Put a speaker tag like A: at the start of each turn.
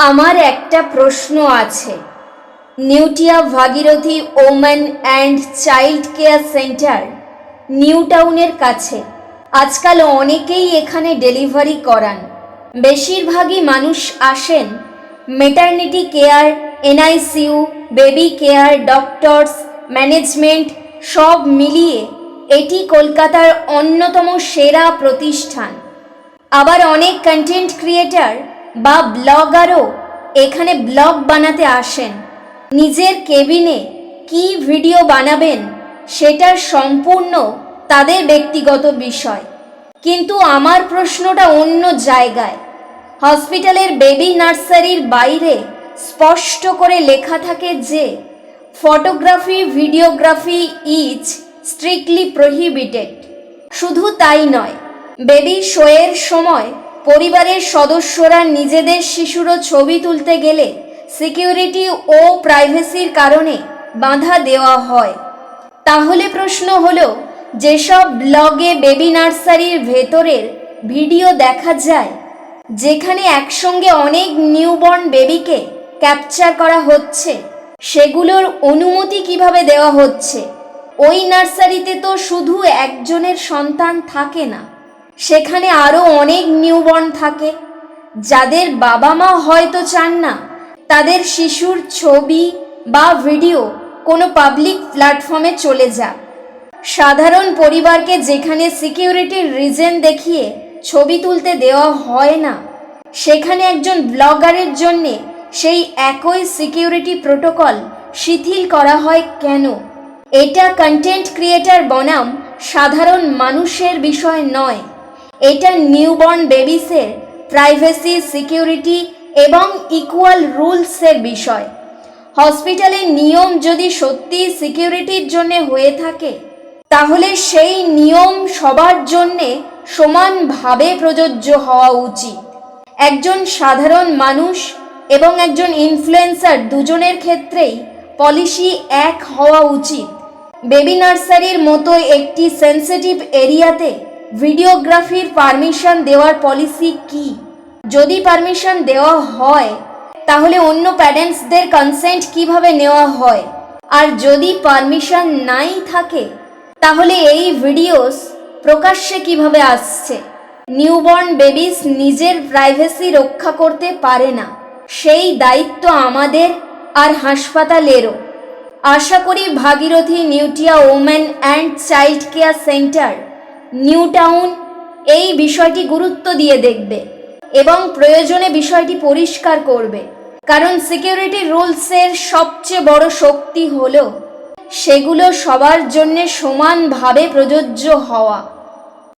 A: আমার একটা প্রশ্ন আছে। Neotia Bhagirathi women and child care centre new টাউনের কাছে আজকাল অনেকেই এখানে ডেলিভারি করান। বেশিরভাগই মানুষ আসেন maternity care, NICU, baby care, doctors, management সব মিলিয়ে এটি কলকাতার অন্যতম সেরা প্রতিষ্ঠান। আবার অনেক কন্টেন্ট ক্রিয়েটার বা ব্লগারও এখানে ব্লগ বানাতে আসেন। নিজের কেবিনে কি ভিডিও বানাবেন সেটার সম্পূর্ণ তাদের ব্যক্তিগত বিষয়। কিন্তু আমার প্রশ্নটা অন্য জায়গায়। হসপিটালের বেবি নার্সারির বাইরে স্পষ্ট করে লেখা থাকে যে photography, videography is strictly prohibited. শুধু তাই নয়, বেবি শোয়ের সময় পরিবারের সদস্যরা নিজেদের শিশুরও ছবি তুলতে গেলে সিকিউরিটি ও প্রাইভেসির কারণে বাধা দেওয়া হয়। তাহলে প্রশ্ন হলো, যেসব ব্লগে বেবি নার্সারির ভেতরের ভিডিও দেখা যায়, যেখানে একসঙ্গে অনেক নিউবর্ন বেবিকে ক্যাপচার করা হচ্ছে, সেগুলোর অনুমতি কিভাবে দেওয়া হচ্ছে? ওই নার্সারিতে তো শুধু একজনের সন্তান থাকে না, সেখানে আরও অনেক নিউবর্ন থাকে, যাদের বাবা মা হয়তো চান না তাদের শিশুর ছবি বা ভিডিও কোনো পাবলিক প্ল্যাটফর্মে চলে যাক। সাধারণ পরিবারকে যেখানে সিকিউরিটির রিজন দেখিয়ে ছবি তুলতে দেওয়া হয় না, সেখানে একজন ব্লগারের জন্যে সেই একই সিকিউরিটি প্রোটোকল শিথিল করা হয় কেন? এটা কন্টেন্ট ক্রিয়েটার বনাম সাধারণ মানুষের বিষয় নয়, এটা নিউবর্ন বেবিসের প্রাইভেসি, সিকিউরিটি এবং ইকুয়াল রুলসের বিষয়। হসপিটালের নিয়ম যদি সত্যি সিকিউরিটির জন্য হয়ে থাকে, তাহলে সেই নিয়ম সবার জন্যে সমানভাবে প্রযোজ্য হওয়া উচিত। একজন সাধারণ মানুষ এবং একজন ইনফ্লুয়েন্সার দুজনের ক্ষেত্রেই পলিসি এক হওয়া উচিত। বেবি নার্সারির মতো একটি সেন্সিটিভ এরিয়াতে ভিডিওগ্রাফির পারমিশন দেওয়ার পলিসি কি? যদি পারমিশন দেওয়া হয়, তাহলে অন্য প্যারেন্টসদের কনসেন্ট কিভাবে নেওয়া হয়? আর যদি পারমিশন নাই থাকে, তাহলে এই ভিডিওস প্রকাশ্যে কিভাবে আসছে? নিউবর্ন বেবিস নিজের প্রাইভেসি রক্ষা করতে পারে না, সেই দায়িত্ব আমাদের আর হাসপাতালেরও। আশা করি Bhagirathi Neotia women and child care centre new town এই বিষয়টি গুরুত্ব দিয়ে দেখবে এবং প্রয়োজনে বিষয়টি পরিষ্কার করবে। কারণ সিকিউরিটি রুলসের সবচেয়ে বড় শক্তি হলো সেগুলো সবার জন্য সমানভাবে প্রযোজ্য হওয়া।